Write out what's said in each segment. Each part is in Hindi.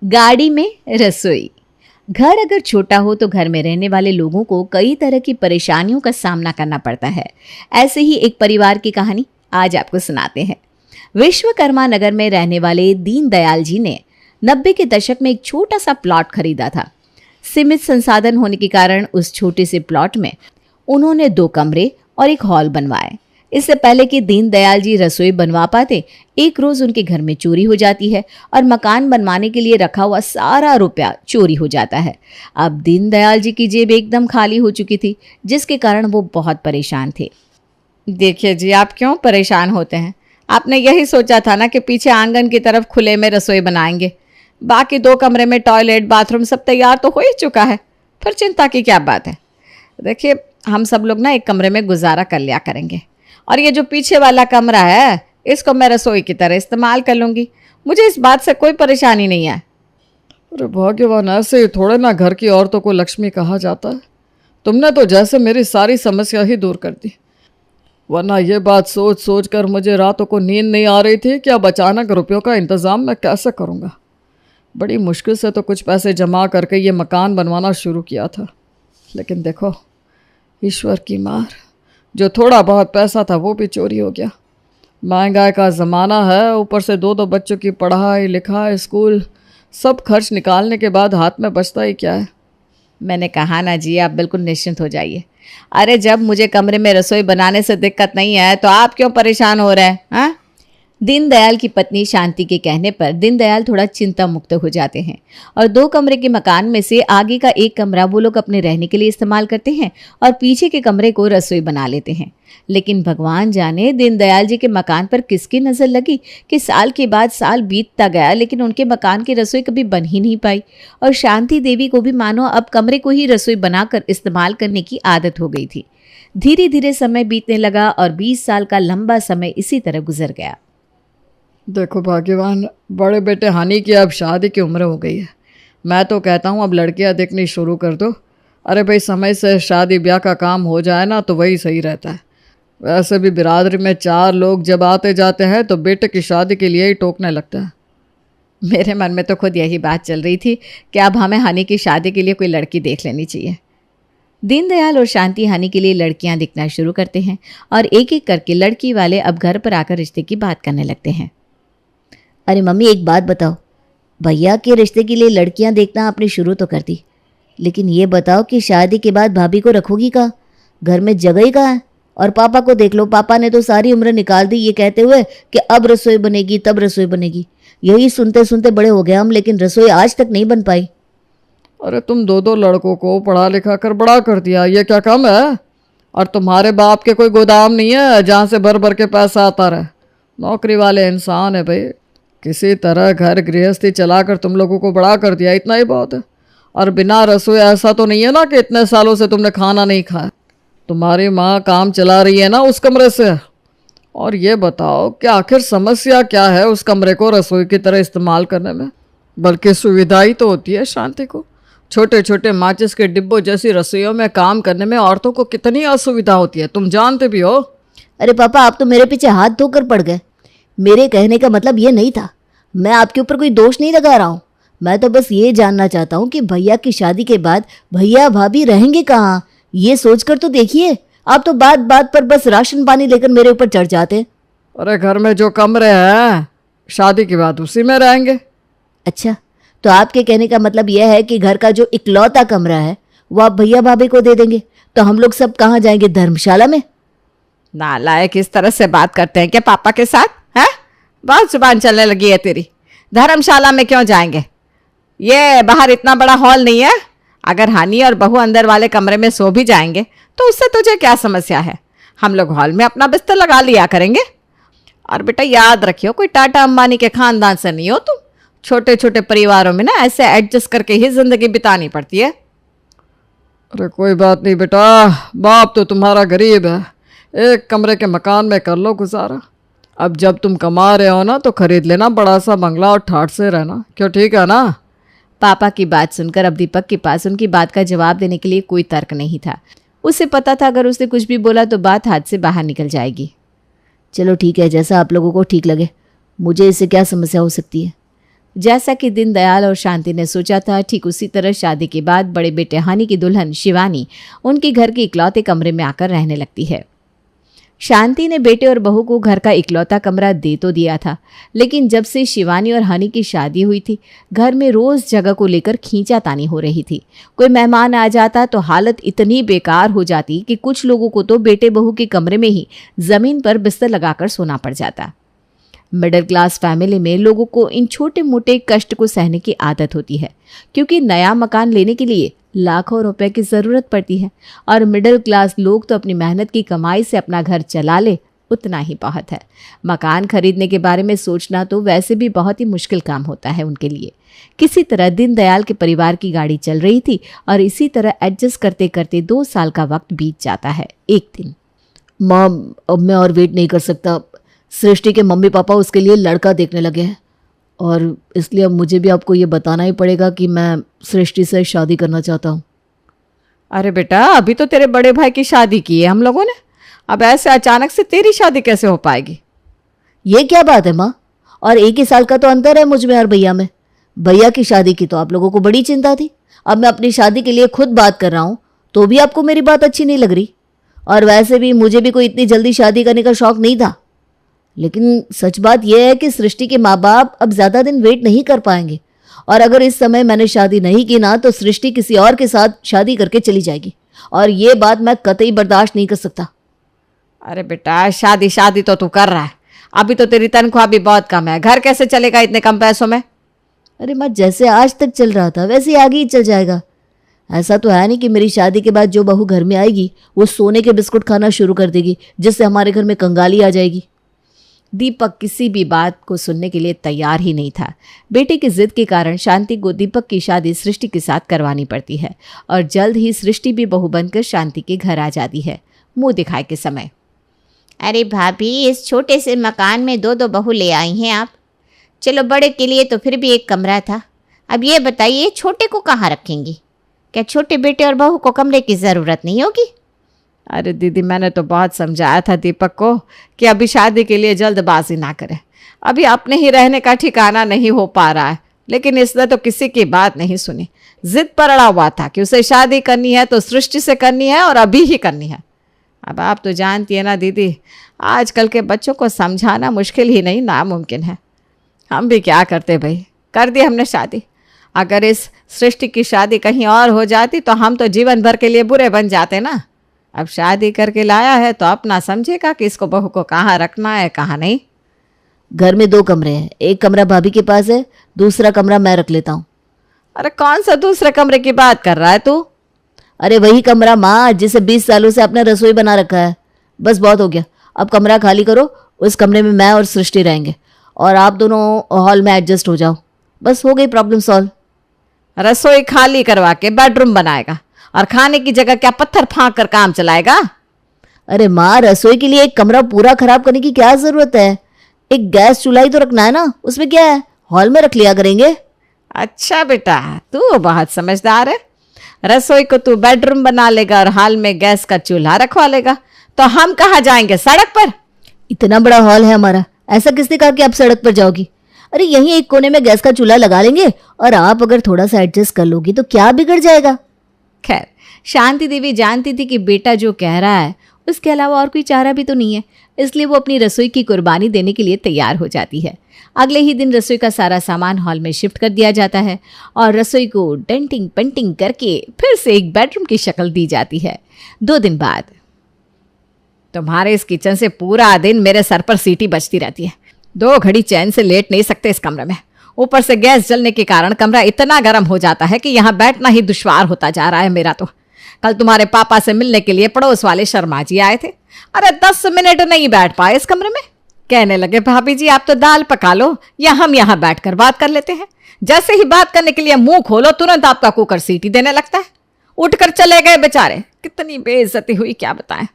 गाड़ी में रसोई। घर अगर छोटा हो तो घर में रहने वाले लोगों को कई तरह की परेशानियों का सामना करना पड़ता है। ऐसे ही एक परिवार की कहानी आज आपको सुनाते हैं। विश्वकर्मा नगर में रहने वाले दीनदयाल जी ने 90 के दशक में एक छोटा सा प्लॉट खरीदा था। सीमित संसाधन होने के कारण उस छोटे से प्लॉट में उन्होंने 2 कमरे और एक हॉल बनवाए। इससे पहले कि दीनदयाल जी रसोई बनवा पाते, एक रोज उनके घर में चोरी हो जाती है और मकान बनवाने के लिए रखा हुआ सारा रुपया चोरी हो जाता है। अब दीनदयाल जी की जेब एकदम खाली हो चुकी थी, जिसके कारण वो बहुत परेशान थे। देखिए जी, आप क्यों परेशान होते हैं? आपने यही सोचा था ना कि पीछे आंगन की तरफ खुले में रसोई बनाएंगे। बाकी 2 कमरे में टॉयलेट बाथरूम सब तैयार तो हो ही चुका है, फिर चिंता की क्या बात है। देखिए, हम सब लोग ना एक कमरे में गुजारा कर लिया करेंगे, और ये जो पीछे वाला कमरा है इसको मैं रसोई की तरह इस्तेमाल कर लूँगी। मुझे इस बात से कोई परेशानी नहीं है। अरे भाग्यवान, ऐसे ही थोड़े ना घर की औरतों को लक्ष्मी कहा जाता है। तुमने तो जैसे मेरी सारी समस्या ही दूर कर दी, वरना ये बात सोच सोच कर मुझे रातों को नींद नहीं आ रही थी कि अब अचानक रुपयों का इंतज़ाम मैं कैसे करूँगा। बड़ी मुश्किल से तो कुछ पैसे जमा करके ये मकान बनवाना शुरू किया था, लेकिन देखो ईश्वर की मार, जो थोड़ा बहुत पैसा था वो भी चोरी हो गया। महंगाई का ज़माना है, ऊपर से 2 बच्चों की पढ़ाई लिखाई स्कूल सब खर्च निकालने के बाद हाथ में बचता ही क्या है। मैंने कहा ना जी, आप बिल्कुल निश्चिंत हो जाइए। अरे जब मुझे कमरे में रसोई बनाने से दिक्कत नहीं है तो आप क्यों परेशान हो रहे हैं? हाँ? दीनदयाल की पत्नी शांति के कहने पर दीनदयाल थोड़ा चिंता मुक्त हो जाते हैं और 2 कमरे के मकान में से आगे का एक कमरा वो लोग अपने रहने के लिए इस्तेमाल करते हैं और पीछे के कमरे को रसोई बना लेते हैं। लेकिन भगवान जाने दीनदयाल जी के मकान पर किसकी नज़र लगी कि साल के बाद साल बीतता गया, लेकिन उनके मकान की रसोई कभी बन ही नहीं पाई। और शांति देवी को भी मानो अब कमरे को ही रसोई बनाकर इस्तेमाल करने की आदत हो गई थी। धीरे धीरे समय बीतने लगा और 20 साल का लंबा समय इसी तरह गुजर गया। देखो भाग्यवान, बड़े बेटे हनी की अब शादी की उम्र हो गई है। मैं तो कहता हूँ अब लड़कियाँ देखनी शुरू कर दो। अरे भाई, समय से शादी ब्याह का काम हो जाए ना तो वही सही रहता है। वैसे भी बिरादरी में 4 लोग जब आते जाते हैं तो बेटे की शादी के लिए ही टोकने लगता है। मेरे मन में तो खुद यही बात चल रही थी कि अब हमें हनी की शादी के लिए कोई लड़की देख लेनी चाहिए। दीनदयाल और शांति हनी के लिए लड़कियां दिखना शुरू करते हैं और एक एक करके लड़की वाले अब घर पर आकर रिश्ते की बात करने लगते हैं। अरे मम्मी, एक बात बताओ, भैया के रिश्ते के लिए लड़कियां देखना आपने शुरू तो कर दी, लेकिन ये बताओ कि शादी के बाद भाभी को रखोगी कहाँ? घर में जगह ही कहाँ है? और पापा को देख लो, पापा ने तो सारी उम्र निकाल दी ये कहते हुए कि अब रसोई बनेगी तब रसोई बनेगी। यही सुनते सुनते बड़े हो गए हम, लेकिन रसोई आज तक नहीं बन पाई। अरे तुम 2 लड़कों को पढ़ा लिखा कर बड़ा कर दिया, ये क्या कम है? और तुम्हारे बाप के कोई गोदाम नहीं है जहाँ से भर भर के पैसा आता रहे। नौकरी वाले इंसान है भाई, किसी तरह घर गृहस्थी चलाकर तुम लोगों को बड़ा कर दिया, इतना ही बहुत है। और बिना रसोई ऐसा तो नहीं है ना कि इतने सालों से तुमने खाना नहीं खाया। तुम्हारी माँ काम चला रही है ना उस कमरे से। और ये बताओ कि आखिर समस्या क्या है उस कमरे को रसोई की तरह इस्तेमाल करने में? बल्कि सुविधा ही तो होती है शांति को। छोटे छोटे माचिस के डिब्बों जैसी रसोइयों में काम करने में औरतों को कितनी असुविधा होती है, तुम जानते भी हो। अरे पापा, आप तो मेरे पीछे हाथ धोकर पड़ गए। मेरे कहने का मतलब ये नहीं था, मैं आपके ऊपर कोई दोष नहीं लगा रहा हूँ। मैं तो बस ये जानना चाहता हूँ कि भैया की शादी के बाद भैया भाभी रहेंगे कहाँ, ये सोचकर तो देखिए। आप तो बात बात पर बस राशन पानी लेकर मेरे ऊपर चढ़ जाते। अरे घर में जो कमरे हैं शादी के बाद उसी में रहेंगे। अच्छा, तो आपके कहने का मतलब यह है कि घर का जो इकलौता कमरा है वो आप भैया भाभी को दे देंगे, तो हम लोग सब कहाँ जाएंगे? धर्मशाला में? नालायक, इस तरह से बात करते हैं क्या पापा के साथ? है, बहुत जुबान चलने लगी है तेरी। धर्मशाला में क्यों जाएंगे? ये बाहर इतना बड़ा हॉल नहीं है। अगर हनी और बहू अंदर वाले कमरे में सो भी जाएंगे तो उससे तुझे क्या समस्या है? हम लोग हॉल में अपना बिस्तर लगा लिया करेंगे। और बेटा याद रखियो, कोई टाटा अंबानी के खानदान से नहीं हो तुम। छोटे छोटे परिवारों में ना ऐसे एडजस्ट करके ही जिंदगी बितानी पड़ती है। अरे कोई बात नहीं बेटा, बाप तो तुम्हारा गरीब है, एक कमरे के मकान में कर लो गुजारा। अब जब तुम कमा रहे हो ना तो खरीद लेना बड़ा सा बंगला और ठाठ से रहना, क्यों? ठीक है ना? पापा की बात सुनकर अब दीपक के पास उनकी बात का जवाब देने के लिए कोई तर्क नहीं था। उसे पता था अगर उसने कुछ भी बोला तो बात हाथ से बाहर निकल जाएगी। चलो ठीक है, जैसा आप लोगों को ठीक लगे। मुझे इससे क्या समस्या हो सकती है? जैसा कि दीनदयाल और शांति ने सोचा था, ठीक उसी तरह शादी के बाद बड़े बेटे हानि की दुल्हन शिवानी उनके घर के इकलौते कमरे में आकर रहने लगती है। शांति ने बेटे और बहू को घर का इकलौता कमरा दे तो दिया था, लेकिन जब से शिवानी और हनी की शादी हुई थी, घर में रोज जगह को लेकर खींचातानी हो रही थी। कोई मेहमान आ जाता तो हालत इतनी बेकार हो जाती कि कुछ लोगों को तो बेटे बहू के कमरे में ही जमीन पर बिस्तर लगाकर सोना पड़ जाता। मिडिल क्लास फैमिली में लोगों को इन छोटे मोटे कष्ट को सहने की आदत होती है, क्योंकि नया मकान लेने के लिए लाखों रुपए की ज़रूरत पड़ती है और मिडिल क्लास लोग तो अपनी मेहनत की कमाई से अपना घर चला ले उतना ही बहुत है। मकान खरीदने के बारे में सोचना तो वैसे भी बहुत ही मुश्किल काम होता है उनके लिए। किसी तरह दीनदयाल के परिवार की गाड़ी चल रही थी और इसी तरह एडजस्ट करते करते 2 साल का वक्त बीत जाता है। एक दिन, माँ अब मैं और वेट नहीं कर सकता। सृष्टि के मम्मी पापा उसके लिए लड़का देखने लगे हैं और इसलिए अब मुझे भी आपको ये बताना ही पड़ेगा कि मैं सृष्टि से शादी करना चाहता हूँ। अरे बेटा, अभी तो तेरे बड़े भाई की शादी की है हम लोगों ने, अब ऐसे अचानक से तेरी शादी कैसे हो पाएगी? ये क्या बात है माँ? और 1 ही साल का तो अंतर है मुझ में और भैया में। भैया की शादी की तो आप लोगों को बड़ी चिंता थी, अब मैं अपनी शादी के लिए खुद बात कर रहा हूँ तो भी आपको मेरी बात अच्छी नहीं लग रही। और वैसे भी मुझे भी कोई इतनी जल्दी शादी करने का शौक नहीं था, लेकिन सच बात यह है कि सृष्टि के माँ बाप अब ज़्यादा दिन वेट नहीं कर पाएंगे और अगर इस समय मैंने शादी नहीं की ना तो सृष्टि किसी और के साथ शादी करके चली जाएगी और ये बात मैं कतई बर्दाश्त नहीं कर सकता। अरे बेटा, शादी शादी तो तू कर रहा है, अभी तो तेरी तनख्वाह भी बहुत कम है, घर कैसे चलेगा इतने कम पैसों में? अरे माँ, जैसे आज तक चल रहा था वैसे ही आगे ही चल जाएगा। ऐसा तो है नहीं कि मेरी शादी के बाद जो बहू घर में आएगी वो सोने के बिस्कुट खाना शुरू कर देगी जिससे हमारे घर में कंगाली आ जाएगी। दीपक किसी भी बात को सुनने के लिए तैयार ही नहीं था। बेटे की जिद के कारण शांति को दीपक की शादी सृष्टि के साथ करवानी पड़ती है और जल्द ही सृष्टि भी बहू बनकर शांति के घर आ जाती है मुंह दिखाए के समय। अरे भाभी, इस छोटे से मकान में 2-2 बहू ले आई हैं आप। चलो, बड़े के लिए तो फिर भी एक कमरा था, अब ये बताइए छोटे को कहाँ रखेंगी? क्या छोटे बेटे और बहू को कमरे की ज़रूरत नहीं होगी? अरे दीदी, मैंने तो बहुत समझाया था दीपक को कि अभी शादी के लिए जल्दबाजी ना करे, अभी अपने ही रहने का ठिकाना नहीं हो पा रहा है, लेकिन इसने तो किसी की बात नहीं सुनी। जिद पर अड़ा हुआ था कि उसे शादी करनी है तो सृष्टि से करनी है और अभी ही करनी है। अब आप तो जानती है ना दीदी, आजकल के बच्चों को समझाना मुश्किल ही नहीं नामुमकिन है। हम भी क्या करते भाई, कर दी हमने शादी। अगर इस सृष्टि की शादी कहीं और हो जाती तो हम तो जीवन भर के लिए बुरे बन जाते ना। अब शादी करके लाया है तो अपना समझेगा कि इसको बहू को कहाँ रखना है कहाँ नहीं। घर में 2 कमरे हैं, एक कमरा भाभी के पास है, दूसरा कमरा मैं रख लेता हूँ। अरे कौन सा दूसरे कमरे की बात कर रहा है तू? अरे वही कमरा माँ जिसे 20 सालों से अपना रसोई बना रखा है। बस बहुत हो गया, अब कमरा खाली करो, उस कमरे में मैं और सृष्टि रहेंगे और आप दोनों हॉल में एडजस्ट हो जाओ। बस हो गई प्रॉब्लम सॉल्व। रसोई खाली करवा के बेडरूम बनाएगा और खाने की जगह क्या पत्थर फाँक कर काम चलाएगा? अरे माँ, रसोई के लिए एक कमरा पूरा खराब करने की क्या जरूरत है? एक गैस चूल्हा ही तो रखना है ना, उसमें क्या है, हॉल में रख लिया करेंगे। अच्छा बेटा, तू बहुत समझदार है। रसोई को तू बेडरूम बना लेगा और हॉल में गैस का चूल्हा रखवा लेगा, तो हम कहाँ जाएंगे? सड़क पर? इतना बड़ा हॉल है हमारा, ऐसा किसने कहा कि आप सड़क पर जाओगी? अरे यहीं एक कोने में गैस का चूल्हा लगा लेंगे और आप अगर थोड़ा सा एडजस्ट कर लोगी तो क्या बिगड़ जाएगा। खैर, शांति देवी जानती थी कि बेटा जो कह रहा है उसके अलावा और कोई चारा भी तो नहीं है, इसलिए वो अपनी रसोई की कुर्बानी देने के लिए तैयार हो जाती है। अगले ही दिन रसोई का सारा सामान हॉल में शिफ्ट कर दिया जाता है और रसोई को डेंटिंग पेंटिंग करके फिर से एक बेडरूम की शक्ल दी जाती है। 2 दिन बाद, तुम्हारे इस किचन से पूरा दिन मेरे सर पर सीटी बजती रहती है, 2 घड़ी चैन से लेट नहीं सकते इस कमरे में। ऊपर से गैस जलने के कारण कमरा इतना गर्म हो जाता है कि यहाँ बैठना ही दुश्वार होता जा रहा है मेरा तो। कल तुम्हारे पापा से मिलने के लिए पड़ोस वाले शर्मा जी आए थे, अरे 10 मिनट नहीं बैठ पाए इस कमरे में। कहने लगे, भाभी जी आप तो दाल पका लो या हम यहाँ बैठकर बात कर लेते हैं। जैसे ही बात करने के लिए मुंह खोलो तुरंत आपका कुकर सीटी देने लगता है। उठकर चले गए बेचारे, कितनी बेइज्जती हुई क्या बताएं।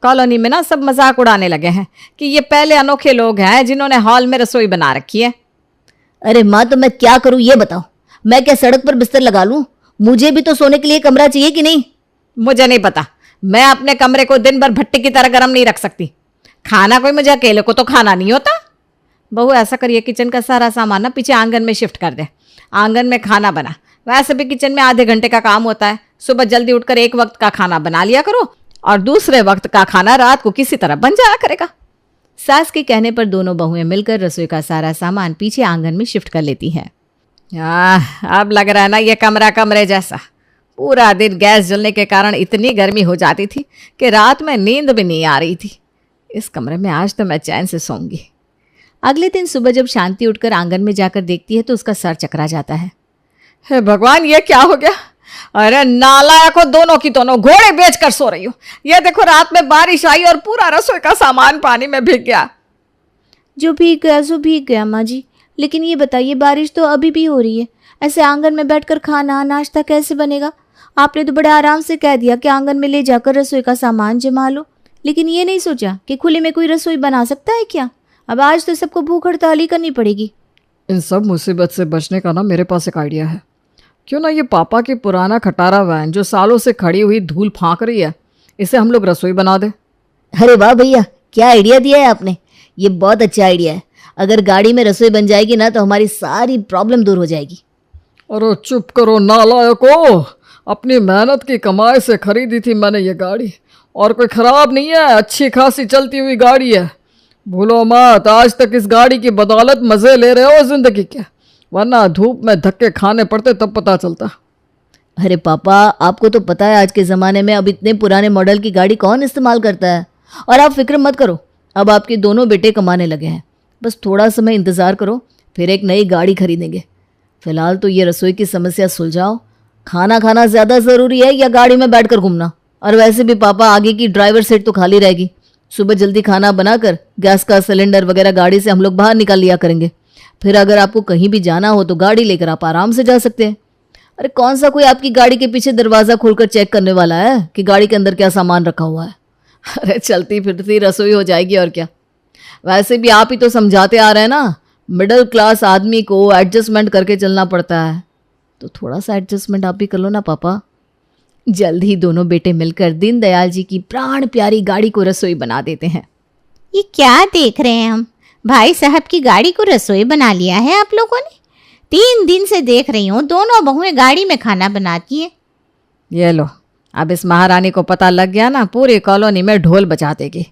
कॉलोनी में ना सब मजाक उड़ाने लगे हैं कि ये पहले अनोखे लोग हैं जिन्होंने हॉल में रसोई बना रखी है। अरे माँ, तो मैं क्या करूँ ये बताओ? मैं क्या सड़क पर बिस्तर लगा लूँ? मुझे भी तो सोने के लिए कमरा चाहिए कि नहीं? मुझे नहीं पता, मैं अपने कमरे को दिन भर भट्टी की तरह गर्म नहीं रख सकती। खाना कोई मुझे अकेले को तो खाना नहीं होता। बहू ऐसा करिए, किचन का सारा सामान ना पीछे आंगन में शिफ्ट कर दे, आंगन में खाना बना। वैसे भी किचन में आधे घंटे का काम होता है। सुबह जल्दी उठकर एक वक्त का खाना बना लिया करो और दूसरे वक्त का खाना रात को किसी तरह बन जाया करेगा। सास के कहने पर दोनों बहुएं मिलकर रसोई का सारा सामान पीछे आंगन में शिफ्ट कर लेती हैं। अब लग रहा है ना ये कमरा कमरे जैसा। पूरा दिन गैस जलने के कारण इतनी गर्मी हो जाती थी कि रात में नींद भी नहीं आ रही थी। इस कमरे में आज तो मैं चैन से सोऊंगी। अगले दिन सुबह जब शांति उठकर आंगन में जाकर देखती है तो उसका सर चकरा जाता है। हे भगवान, ये क्या हो गया? अरे नालायक हो, दोनों की दोनों घोड़े बेच कर सो रही हो। ये देखो, रात में बारिश आई और पूरा रसोई का सामान पानी में भीग गया। जो भीग गया सो भीग गया माँ जी, लेकिन ये बताइए बारिश तो अभी भी हो रही है, ऐसे आंगन में बैठकर खाना नाश्ता कैसे बनेगा? आपने तो बड़े आराम से कह दिया कि आंगन में ले जाकर रसोई का सामान जमा लो, लेकिन ये नहीं सोचा कि खुले में कोई रसोई बना सकता है क्या? अब आज तो सबको भूख हड़ताल ही करनी पड़ेगी। इन सब मुसीबत से बचने का ना मेरे पास एक आइडिया है। क्यों ना ये पापा की पुराना खटारा वैन जो सालों से खड़ी हुई धूल फाँक रही है, इसे हम लोग रसोई बना दें। अरे वाह भैया, क्या आइडिया दिया है आपने, ये बहुत अच्छा आइडिया है। अगर गाड़ी में रसोई बन जाएगी ना तो हमारी सारी प्रॉब्लम दूर हो जाएगी। अरे चुप करो नालायको, अपनी मेहनत की कमाई से खरीदी थी मैंने ये गाड़ी, और कोई खराब नहीं है, अच्छी खासी चलती हुई गाड़ी है। भूलो मत, आज तक इस गाड़ी की बदौलत मज़े ले रहे हो जिंदगी के, वरना धूप में धक्के खाने पड़ते तब पता चलता। अरे पापा, आपको तो पता है आज के ज़माने में अब इतने पुराने मॉडल की गाड़ी कौन इस्तेमाल करता है। और आप फिक्र मत करो, अब आपके दोनों बेटे कमाने लगे हैं, बस थोड़ा समय इंतज़ार करो, फिर एक नई गाड़ी खरीदेंगे। फिलहाल तो ये रसोई की समस्या सुलझाओ। खाना खाना ज़्यादा ज़रूरी है या गाड़ी में बैठकर घूमना? और वैसे भी पापा, आगे की ड्राइवर सीट तो खाली रहेगी। सुबह जल्दी खाना बनाकर गैस का सिलेंडर वगैरह गाड़ी से हम लोग बाहर निकाल लिया करेंगे। फिर अगर आपको कहीं भी जाना हो तो गाड़ी लेकर आप आराम से जा सकते हैं। अरे कौन सा कोई आपकी गाड़ी के पीछे दरवाज़ा खोलकर चेक करने वाला है कि गाड़ी के अंदर क्या सामान रखा हुआ है। अरे चलती फिरती रसोई हो जाएगी और क्या। वैसे भी आप ही तो समझाते आ रहे हैं ना, मिडिल क्लास आदमी को एडजस्टमेंट करके चलना पड़ता है, तो थोड़ा सा एडजस्टमेंट आप भी कर लो ना पापा। जल्द ही दोनों बेटे मिलकर दीनदयाल जी की प्राण प्यारी गाड़ी को रसोई बना देते हैं। ये क्या देख रहे हैं हम? भाई साहब की गाड़ी को रसोई बना लिया है आप लोगों ने। 3 दिन से देख रही हूँ दोनों बहुएं गाड़ी में खाना बनाती हैं। ये लो, अब इस महारानी को पता लग गया ना, पूरी कॉलोनी में ढोल बजा देगी।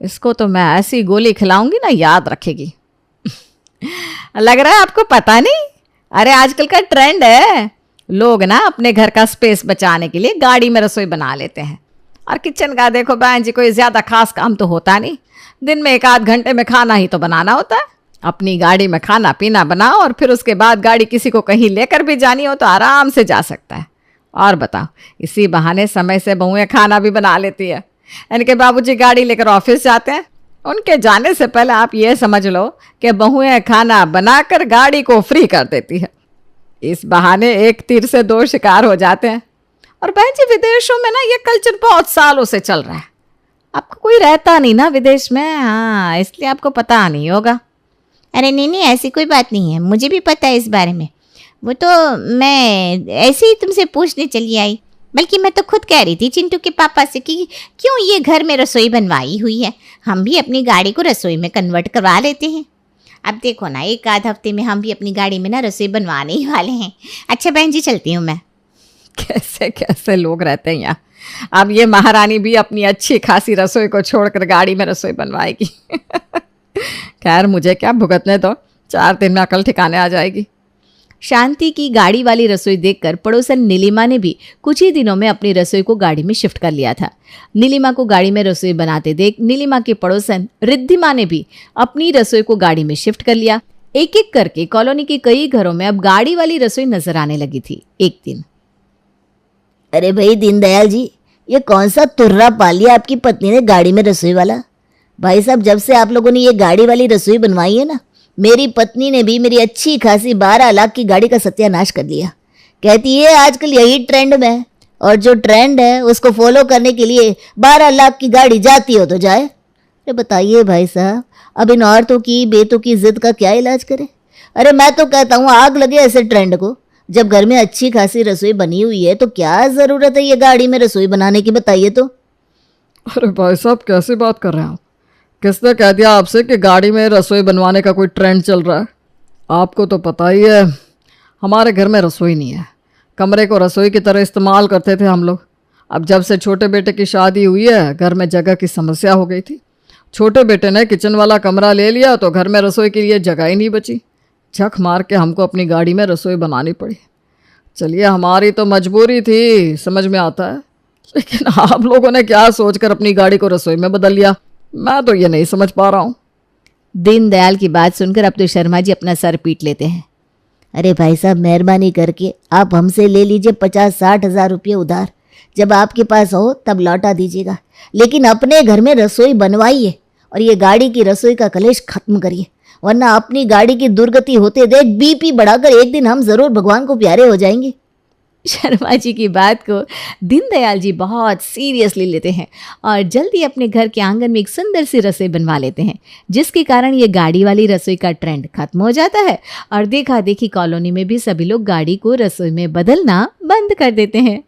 इसको तो मैं ऐसी गोली खिलाऊंगी ना, याद रखेगी। लग रहा है आपको पता नहीं। अरे आजकल का ट्रेंड है, लोग ना अपने घर का स्पेस बचाने के लिए गाड़ी में रसोई बना लेते हैं। और किचन का देखो बहन जी, कोई ज़्यादा खास काम तो होता नहीं, दिन में 1-8 घंटे में खाना ही तो बनाना होता है। अपनी गाड़ी में खाना पीना बनाओ और फिर उसके बाद गाड़ी किसी को कहीं लेकर भी जानी हो तो आराम से जा सकता है। और बताओ, इसी बहाने समय से बहुएं खाना भी बना लेती है। इनके बाबूजी गाड़ी लेकर ऑफिस जाते हैं, उनके जाने से पहले आप ये समझ लो कि बहुएं खाना बनाकर गाड़ी को फ्री कर देती है। इस बहाने एक तीर से 2 शिकार हो जाते हैं। और बहन जी, विदेशों में ना ये कल्चर बहुत सालों से चल रहा है। आपको कोई रहता नहीं ना विदेश में, हाँ, इसलिए आपको पता नहीं होगा। अरे नहीं, ऐसी कोई बात नहीं है, मुझे भी पता है इस बारे में। वो तो मैं ऐसे ही तुमसे पूछने चली आई, बल्कि मैं तो खुद कह रही थी चिंटू के पापा से कि क्यों ये घर में रसोई बनवाई हुई है, हम भी अपनी गाड़ी को रसोई में कन्वर्ट करवा लेते हैं। अब देखो ना, 1-8 हफ्ते में हम भी अपनी गाड़ी में ना रसोई बनवाने ही वाले हैं। अच्छा बहन जी, चलती हूँ मैं। कैसे कैसे लोग रहते हैं यहाँ। अब ये महारानी भी अपनी अच्छी खासी रसोई को छोड़कर गाड़ी में रसोई बनवाएगी। खैर, मुझे क्या भुगतने दो, 4 दिन में अकल ठिकाने आ जाएगी। शांति की गाड़ी वाली रसोई देखकर पड़ोसन नीलिमा ने भी कुछ ही दिनों में अपनी रसोई को गाड़ी में शिफ्ट कर लिया था। नीलिमा को गाड़ी में रसोई बनाते देख नीलिमा के पड़ोसन रिद्धिमा ने भी अपनी रसोई को गाड़ी में शिफ्ट कर लिया। एक एक करके कॉलोनी के कई घरों में अब गाड़ी वाली रसोई नजर आने लगी थी। एक दिन, अरे भाई दीनदयाल जी, ये कौन सा तुर्रा पाल लिया आपकी पत्नी ने गाड़ी में रसोई वाला? भाई साहब, जब से आप लोगों ने ये गाड़ी वाली रसोई बनवाई है ना, मेरी पत्नी ने भी मेरी अच्छी खासी 12 लाख की गाड़ी का सत्यानाश कर दिया। कहती है आजकल यही ट्रेंड में है, और जो ट्रेंड है उसको फॉलो करने के लिए 12 लाख की गाड़ी जाती हो तो जाए। अरे बताइए भाई साहब, अब इन औरतों की बेतों की जिद का क्या इलाज करें? अरे मैं तो कहता हूँ आग लगे ऐसे ट्रेंड को। जब घर में अच्छी खासी रसोई बनी हुई है तो क्या ज़रूरत है ये गाड़ी में रसोई बनाने की, बताइए तो। अरे भाई साहब, कैसे बात कर रहे हैं आप? किसने कह दिया आपसे कि गाड़ी में रसोई बनवाने का कोई ट्रेंड चल रहा है? आपको तो पता ही है हमारे घर में रसोई नहीं है। कमरे को रसोई की तरह इस्तेमाल करते थे हम लोग। अब जब से छोटे बेटे की शादी हुई है घर में जगह की समस्या हो गई थी। छोटे बेटे ने किचन वाला कमरा ले लिया तो घर में रसोई के लिए जगह ही नहीं बची। झक मार के हमको अपनी गाड़ी में रसोई बनानी पड़ी। चलिए हमारी तो मजबूरी थी, समझ में आता है, लेकिन आप लोगों ने क्या सोचकर अपनी गाड़ी को रसोई में बदल लिया, मैं तो ये नहीं समझ पा रहा हूँ। दीनदयाल की बात सुनकर अब तो शर्मा जी अपना सर पीट लेते हैं। अरे भाई साहब, मेहरबानी करके आप हमसे ले लीजिए 50-60 हज़ार रुपये उधार। जब आपके पास हो तब लौटा दीजिएगा, लेकिन अपने घर में रसोई बनवाइए और ये गाड़ी की रसोई का कलेश खत्म करिए, वरना अपनी गाड़ी की दुर्गति होते देख बीपी बढ़ाकर एक दिन हम ज़रूर भगवान को प्यारे हो जाएंगे। शर्मा जी की बात को दीनदयाल जी बहुत सीरियसली लेते हैं और जल्दी अपने घर के आंगन में एक सुंदर सी रसोई बनवा लेते हैं, जिसके कारण ये गाड़ी वाली रसोई का ट्रेंड खत्म हो जाता है और देखा देखी कॉलोनी में भी सभी लोग गाड़ी को रसोई में बदलना बंद कर देते हैं।